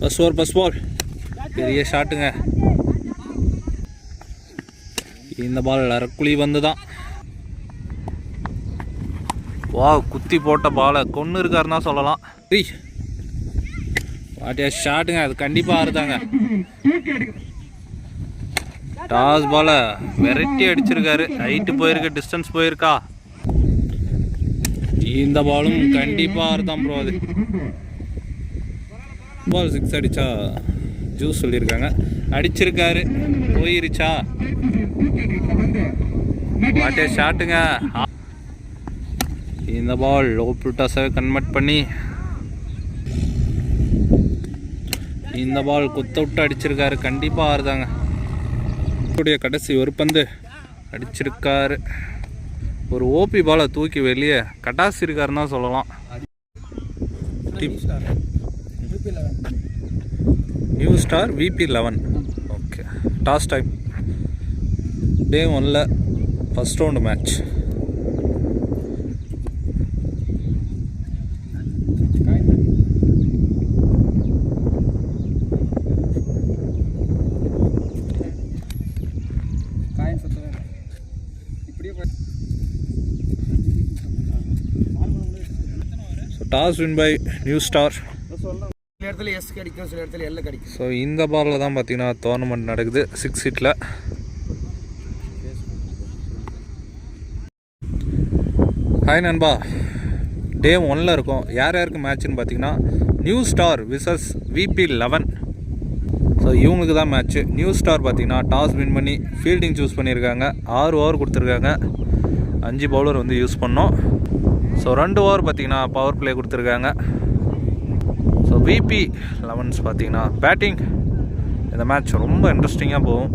First ball பெரிய ஷாட்டுங்க. இந்த பால் அரக்குழி வந்து தான் வா குத்தி போட்ட பாலை கொன்று இருக்காருன்னா சொல்லலாம். வாட்டியா ஷாட்டுங்க, அது கண்டிப்பாக ஆறுதாங்க. டாஸ் பாலை வெரைட்டி அடிச்சிருக்காரு. ஹைட்டு போயிருக்கு, டிஸ்டன்ஸ் போயிருக்கா. இந்த பாலும் கண்டிப்பாக ஆறுதான் ப்ரோ. அது பால் 6 அடிச்சா ஜூஸ் சொல்லியிருக்காங்க. அடிச்சிருக்காரு, போயிருச்சா. வாட்டியா ஷாட்டுங்க. இந்த பால் லோ டாஸாக கன்வெர்ட் பண்ணி இந்த பால் குத்த விட்டு அடிச்சிருக்காரு. கண்டிப்பாக ஆறுதாங்க. கடைசி ஒரு பந்து அடிச்சிருக்காரு. ஒரு ஓபி பாலை தூக்கி வெளியே கட்டாசி இருக்காருன்னு தான் சொல்லலாம். New star VP11. Okay, toss time. Day 1ல் first round match. Toss win by new star. So இந்த பாலில் தான் பார்த்தீங்கன்னா டோர்னமெண்ட் நடக்குது 6 ஹிட்டில். ஹாய் நண்பா, டே 1ல் இருக்கும். யார் யாருக்கு மேட்ச்னு பார்த்தீங்கன்னா new star versus VP11. So இவங்களுக்கு தான் மேட்ச்சு. நியூ ஸ்டார் பார்த்தீங்கன்னா டாஸ் வின் பண்ணி ஃபீல்டிங் சூஸ் பண்ணியிருக்காங்க. 6 ஓவர் கொடுத்துருக்காங்க. 5 பவுலர் வந்து யூஸ் பண்ணோம். ஸோ 2 ஓவர் பார்த்தீங்கன்னா பவர் பிளே கொடுத்துருக்காங்க. ஸோ VP11s பார்த்தீங்கன்னா பேட்டிங். இந்த மேட்ச் ரொம்ப இன்ட்ரெஸ்டிங்காக போகும்.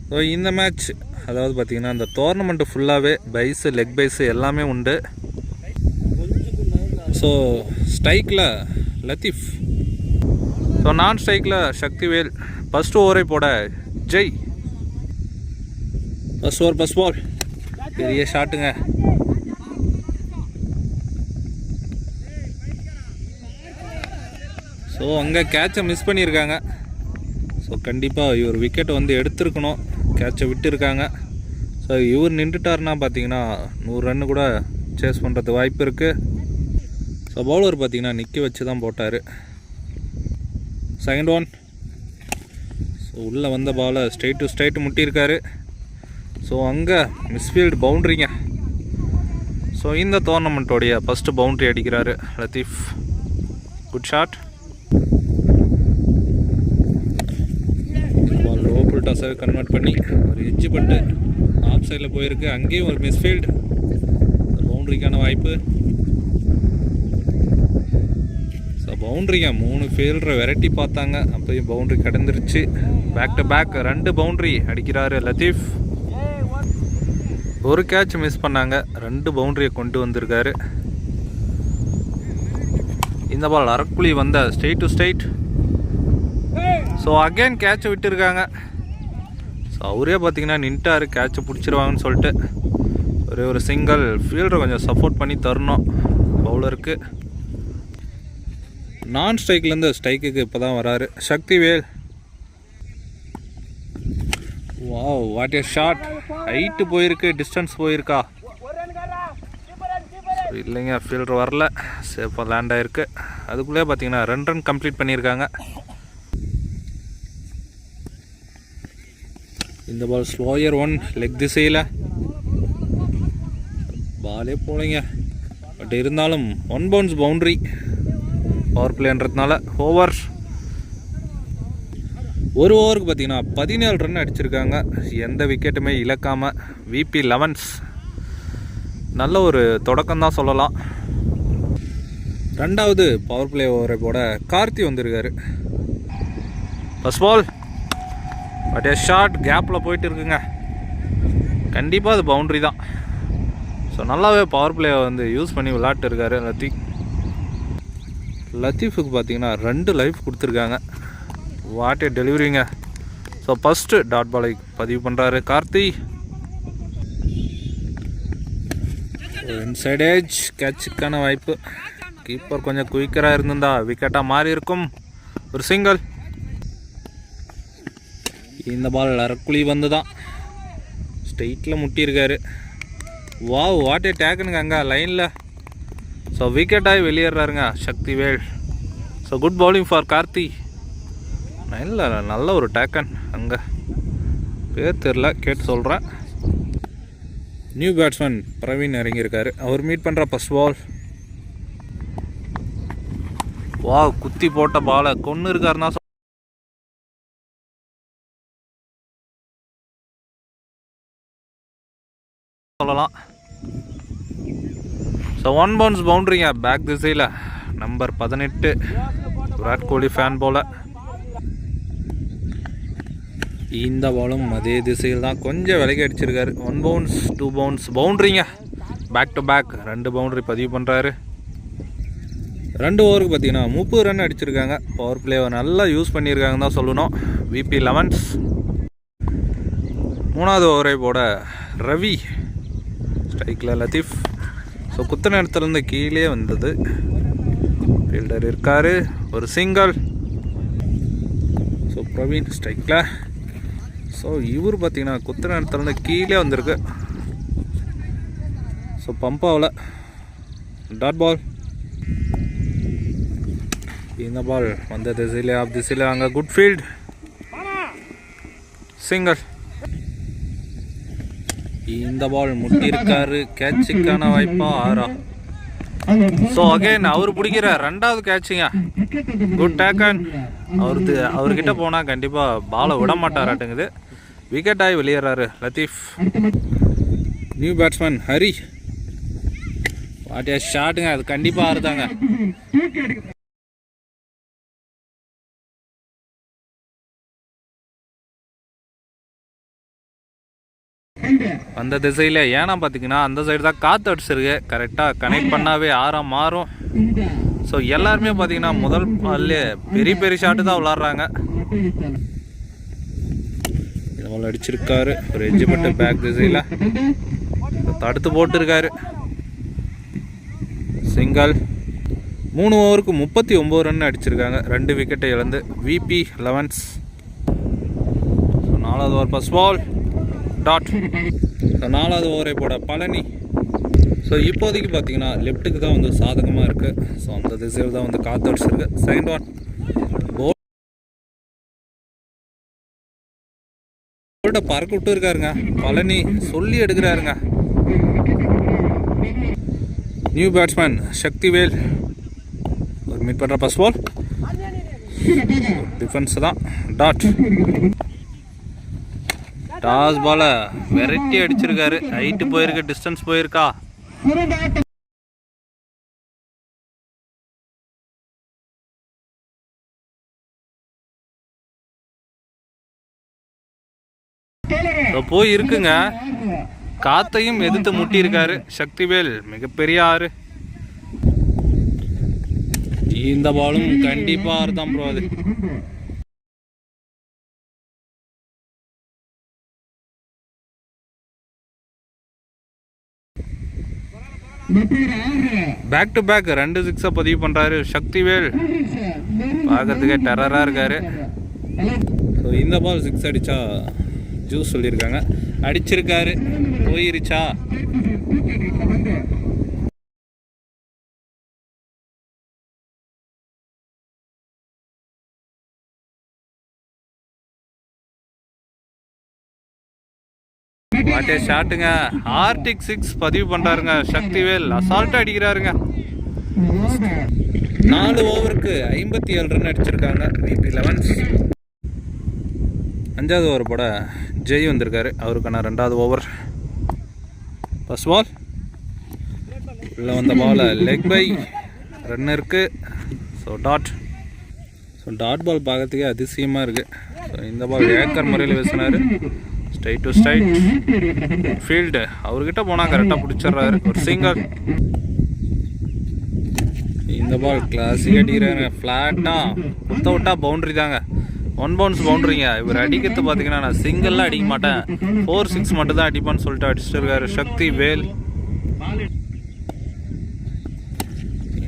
ஸோ இந்த மேட்ச் அதாவது பார்த்தீங்கன்னா இந்த டோர்னமெண்ட்டு ஃபுல்லாகவே பைஸு லெக் பைஸு எல்லாமே உண்டு. ஸோ ஸ்ட்ரைக்கில் லத்தீஃப், ஸோ நான் ஸ்ட்ரைக்கில் சக்திவேல். ஃபஸ்ட்டு ஓவரே போட ஜெய். ஃபர்ஸ்ட் பால் பெரிய ஷாட்டுங்க. ஸோ அங்கே கேட்சை மிஸ் பண்ணியிருக்காங்க. ஸோ கண்டிப்பாக இவர் விக்கெட்டை வந்து எடுத்துருக்கணும். கேட்சை விட்டுருக்காங்க. ஸோ இவர் நின்றுட்டார்னா பார்த்தீங்கன்னா 100 ரன்னு கூட சேஸ் பண்ணுறது வாய்ப்பு இருக்குது. ஸோ பவுலர் பார்த்தீங்கன்னா நிற்க வச்சு தான் போட்டார். Second one. ஸோ உள்ளே வந்த பாலை ஸ்ட்ரைட் டு ஸ்ட்ரைட் முட்டியிருக்காரு. ஸோ அங்கே மிஸ்ஃபீல்டு பவுண்ட்ரிங்க. ஸோ இந்த டோர்னமெண்ட்டோடைய ஃபஸ்ட்டு பவுண்ட்ரி அடிக்கிறாரு Latif. Good shot. Ball low full டாஸாக கன்வெர்ட் பண்ணி ஒரு எட்ஜு பட்டு ஆஃப் சைடில் போயிருக்கு. அங்கேயும் ஒரு மிஸ்ஃபீல்டு. பவுண்ட்ரிக்கான வாய்ப்பு. ஸோ பவுண்ட்ரிங்க 3 ஃபீல்டரை வெரைட்டி பார்த்தாங்க. அப்போயும் பவுண்ட்ரி கடந்துருச்சு. பேக் டு பேக் 2 பவுண்ட்ரி அடிக்கிறாரு லத்தீஃப். ஒரு கேட்ச் மிஸ் பண்ணாங்க. 2 பவுண்ட்ரியை கொண்டு வந்திருக்காரு. இந்த பால் அரக்குழி வந்த straight to straight. So again கேட்சை விட்டுருக்காங்க. ஸோ அவரே பார்த்தீங்கன்னா நின்ட்டார். கேட்சை பிடிச்சிருவாங்கன்னு சொல்லிட்டு ஒரு சிங்கிள். ஃபீல்டரை கொஞ்சம் சப்போர்ட் பண்ணி தரணும் பவுலருக்கு. நான் ஸ்ட்ரைக்லேருந்து ஸ்ட்ரைக்குக்கு இப்போ தான் வராரு Sakthivel. Wow, what a shot. Height போயிருக்கு, டிஸ்டன்ஸ் போயிருக்கா. இல்லைங்க, ஃபீல்டர் வரல. சேஃபாக லேண்ட் ஆகிருக்கு. அதுக்குள்ளே பார்த்தீங்கன்னா 2 ரன் கம்ப்ளீட் பண்ணியிருக்காங்க. இந்த பால் ஸ்லோயர் 1 லெக் திசையில் பாலே போலைங்க. பட் இருந்தாலும் 1 பவுன்ஸ் பவுண்ட்ரி. பவர் பிளேன்றதுனால ஓவர். ஒரு ஓவருக்கு பார்த்தீங்கன்னா 17 ரன் அடிச்சிருக்காங்க. எந்த விக்கெட்டுமே இழக்காமல். VP11s நல்ல ஒரு தொடக்கம் தான் சொல்லலாம். 2வது பவர் பிளே ஓவரை போட கார்த்தி வந்திருக்காரு. First ball but a short கேப்பில் போயிட்டு இருக்குங்க. கண்டிப்பாக அது பவுண்ட்ரி தான். ஸோ நல்லாவே பவர் பிளே வந்து யூஸ் பண்ணி விளையாட்டு இருக்காரு லத்தீஃபுக்கு பார்த்தீங்கன்னா 2 லைஃப் கொடுத்துருக்காங்க. வாட் ஏ டெலிவரிங்க. ஸோ ஃபஸ்ட்டு டாட் பாலை பதிவு பண்ணுறாரு கார்த்தி. இன்சைட் ஏஜ் கேட்சுக்கான வாய்ப்பு. கீப்பர் கொஞ்சம் குயிக்கராக இருந்திருந்தா விக்கெட்டாக மாறி இருக்கும். ஒரு சிங்கிள். இந்த பால் அரக்குழி வந்து தான் ஸ்ட்ரெயிட்டில் முட்டியிருக்காரு. வாவ், வாட் ஏ டேக்குனுங்க அங்கே லைனில். ஸோ விக்கெட்டாகி வெளியேறாருங்க Sakthivel. So good bowling for Karthi. இல்லை, நல்ல ஒரு டேக்கன். அங்கே பேர் தெரில, கேட்டு சொல்கிறேன். நியூ பேட்ஸ்மேன் பிரவீன் இறங்கியிருக்காரு. அவர் மீட் பண்ணுற ஃபர்ஸ்ட் பால். வா, குத்தி போட்ட பாலை கொன்று இருக்காருன்னா சொல்லலாம். ஸோ 1 பவுன்ஸ் பவுண்ட்ரிங்க பேக் திசையில். நம்பர் 18 விராட் கோலி ஃபேன் போல். இந்த பாலும் அதே திசையில் தான் கொஞ்சம் விலகி அடிச்சிருக்காரு. 1 பவுன்ஸ் 2 பவுன்ஸ் பவுண்ட்ரிங்க. பேக் டு பேக் 2 பவுண்ட்ரி பதிவு பண்ணுறாரு. 2 ஓவருக்கு பார்த்தீங்கன்னா 30 ரன் அடிச்சிருக்காங்க. பவர் பிளேவை நல்லா யூஸ் பண்ணியிருக்காங்கன்னு தான் சொல்லணும். விபி 11. 3வது ஓவரை போட ரவி. ஸ்ட்ரைக்கில் லத்தீஃப். ஸோ குத்த நேரத்துலேருந்து கீழே வந்தது. ஃபீல்டர் இருக்கார். ஒரு சிங்கிள். ஸோ பிரவீன் ஸ்ட்ரைக்கில். ஸோ இவர் பார்த்தீங்கன்னா குத்த நேரத்துலேருந்து கீழே வந்திருக்கு. ஸோ பம்பாவில் டாட் பால். இந்த பால் வந்த திசையில் ஆஃப் திசையில் அங்கே குட் ஃபீல்ட். சிங்கிள். இந்த பால் முட்டியிருக்காரு. கேட்சுக்கான வாய்ப்பா 6. ஸோ அகைன் அவர் பிடிக்கிற 2வது கேட்சுங்க. Good taken. அவர்கிட்ட போனால் கண்டிப்பாக பாலை விட மாட்டாராட்டுங்குது. விக்கெட் ஆகி வெளியேறாரு Latif. New batsman Hari. What a ஷாட்டுங்க, அது கண்டிப்பாக ஆறுதாங்க. அந்த திசையில் ஏன்னா பார்த்தீங்கன்னா அந்த சைடு தான் காற்று அடிச்சிருக்கு. கரெக்டாக கனெக்ட் பண்ணாவே 6 மாறும். ஸோ எல்லாருமே பார்த்தீங்கன்னா முதல் பால்லே பெரிய பெரிய ஷாட்டு தான் விளாட்றாங்க. பால் அடிச்சிருக்காரு. ஒரு எஜ்ஜு பட்டு பேக் திசையில் தடுத்து போட்டுருக்காரு. சிங்கிள். 3 ஓவருக்கு 39 ரன் அடிச்சிருக்காங்க. 2 விக்கெட்டை இழந்து. விபி 11. 4வது ஓவர் ஃபர்ஸ்ட் பால். டாட். 4வது ஓவரை போட பழனி. ஸோ இப்போதைக்கு பார்த்தீங்கன்னா லெஃப்ட்டுக்கு தான் வந்து சாதகமாக இருக்குது. ஸோ அந்த திசையில் தான் வந்து காற்று அடிச்சிருக்கு. Second one. போல்ட்டை பறக்க விட்டு இருக்காருங்க பழனி. சொல்லி எடுக்கிறாருங்க. நியூ பேட்ஸ்மேன் சக்திவேல் ஒரு மீட் பண்ணுற ஃபர்ஸ்ட் பால். டிஃபென்ஸ் தான். டாட். டாஸ் பால வெரைட்டி அடிச்சிருக்காரு. ஹைட்டு போயிருக்கு, டிஸ்டன்ஸ் போயிருக்கா. போய் இருக்குங்க. காத்தையும் எதிர்த்து முட்டியிருக்காரு சக்திவேல். மிகப்பெரிய 6. இந்த பாலும் கண்டிப்பா 6 தான் ப்ரோ. அது பேக் டு பேக் 2 6 பதிவு பண்றாரு சக்திவேல். பார்க்கறதுக்கே டெரரா இருக்காரு. ஸோ இந்த பால் 6 அடிச்சா ஜூஸ் சொல்லியிருக்காங்க. அடிச்சிருக்காரு. போயிருச்சா? வாட்டே ஷாட்டுங்க. ஆர்டிக் 6 பதிவு பண்ணுறாருங்க சக்திவேல். அசால்ட்டாக அடிக்கிறாருங்க. 4 ஓவருக்கு 57 ரன் அடிச்சிருக்காங்க விபி 11. 5வது ஓவர் போட ஜெய் வந்திருக்காரு. அவருக்கான 2வது ஓவர். First ball. உள்ளே வந்த பால் லெக் பை. ரன் இருக்குது. So dot. So dot ball பார்க்கறதுக்கே அதிசயமாக இருக்குது. ஸோ இந்த பால் ஏக்கர் முறையில் வீசினார். Straight to straight field. அவர்கிட்ட போனால் கரெக்டாக பிடிச்சிட்றாரு. ஒரு சிங்கிள். இந்த பால் கிளாஸிக் அடிக்கிறாங்க. ஃப்ளாட்டாக குத்த விட்டா பவுண்ட்ரி தாங்க. 1 பவுன்ஸ் பவுண்ட்ரிங்க. இவர் அடிக்கிறது பார்த்தீங்கன்னா நான் சிங்கிள்லாம் அடிக்க மாட்டேன், 4 6 மட்டும் தான் அடிப்பான்னு சொல்லிட்டு அடிச்சுட்டு இருக்காரு சக்தி வேல்.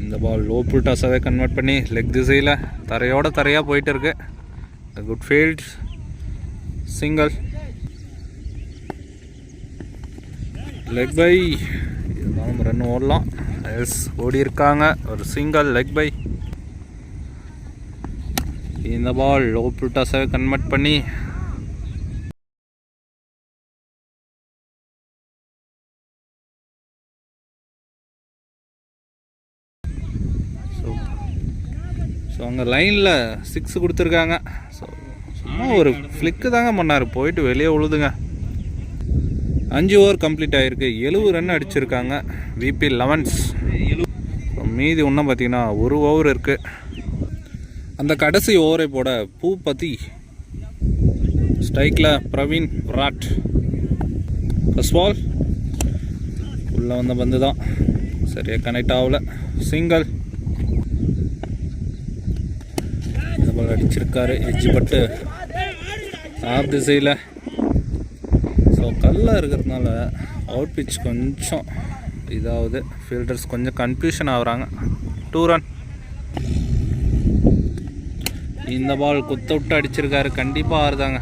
இந்த பால் லோ புல் டாஸாகவே கன்வெர்ட் பண்ணி லெக் திசையில் தரையாக போயிட்டு இருக்கு. Good field, single, leg by. இருந்தாலும் ரன் ஓடலாம். எஸ், ஓடி இருக்காங்க. ஒரு சிங்கிள், லெக் பை. இந்த பால் லோ புல் டாஸாகவே கன்வெர்ட் பண்ணி ஸோ அங்கே லைனில் 6 கொடுத்துருக்காங்க. ஸோ சும்மா ஒரு ஃப்ளிக்கு தாங்க பண்ணார், போயிட்டு வெளியே உழுதுங்க. 5 ஓவர் கம்ப்ளீட் ஆகிருக்கு. 70 ரன் அடிச்சிருக்காங்க விபி 11s. மீதி இன்னும் பார்த்தீங்கன்னா 1 ஓவர் இருக்குது. அந்த கடைசி ஓவரை போட பூபதி, ஸ்ட்ரைக்கில் பிரவீன் விராட். ஃபர்ஸ்ட் பால் உள்ளே வந்த பந்து தான், சரியாக கனெக்ட் ஆகல. சிங்கிள், இந்த பால் அடிச்சிருக்காரு எட்ஜ் பட்டு ஆஃப் திசையில். ஸோ கல்லாக இருக்கிறதுனால அவுட் பிச் கொஞ்சம் இதாவது ஃபீல்டர்ஸ் கொஞ்சம் கன்ஃபியூஷன் ஆகுறாங்க. 2 ரன். இந்த பால் குத்த விட்டு அடிச்சிருக்காரு, கண்டிப்பாக ஆறுதாங்க.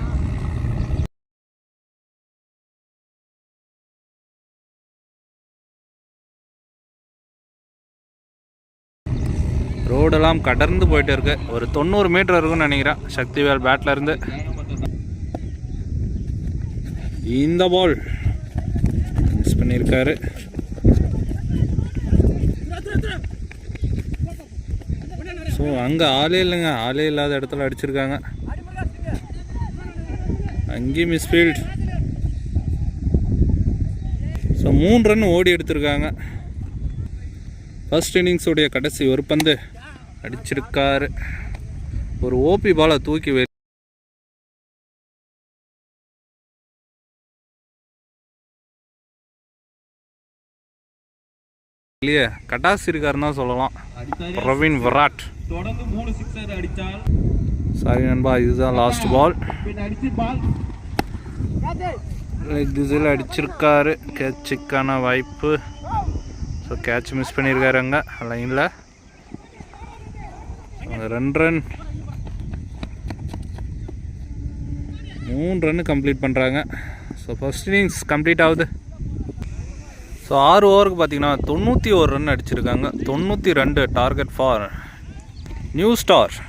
ரோடெல்லாம் கடர்ந்து போயிட்டு இருக்கு. ஒரு 90 மீட்டர் இருக்குன்னு நினைக்கிறேன் சக்திவேல் பேட்டில் இருந்து. இந்த பால் மிஸ் பண்ணியிருக்காரு. ஸோ அங்கே ஆளே இல்லைங்க, ஆளே இல்லாத இடத்துல அடிச்சிருக்காங்க. அங்கேயும் மிஸ்ஃபீல்ட். ஸோ 3 ரன் ஓடி எடுத்திருக்காங்க. ஃபர்ஸ்ட் இன்னிங்ஸோடைய கடைசி ஒரு பந்து அடிச்சிருக்காரு. ஒரு ஓபி பாலை தூக்கி வெளியே கட்டாசி இருக்காருன்னு தான் சொல்லலாம். பிரவீன் விராட். சாரி நண்பா, இதுதான் லாஸ்ட் பால். லெக் திசையில் அடிச்சிருக்காரு. கேட்சுக்கான வாய்ப்பு. ஸோ கேட்ச் மிஸ் பண்ணியிருக்காரு அங்கே லைனில். 2 ரன், 3 ரன் கம்ப்ளீட் பண்ணுறாங்க. ஸோ ஃபர்ஸ்ட் இன்னிங்ஸ் கம்ப்ளீட் ஆகுது. ஸோ 6 ஓவருக்கு பார்த்தீங்கன்னா 91 ரன் அடிச்சிருக்காங்க. 92 டார்கெட் ஃபார் நியூ ஸ்டார்.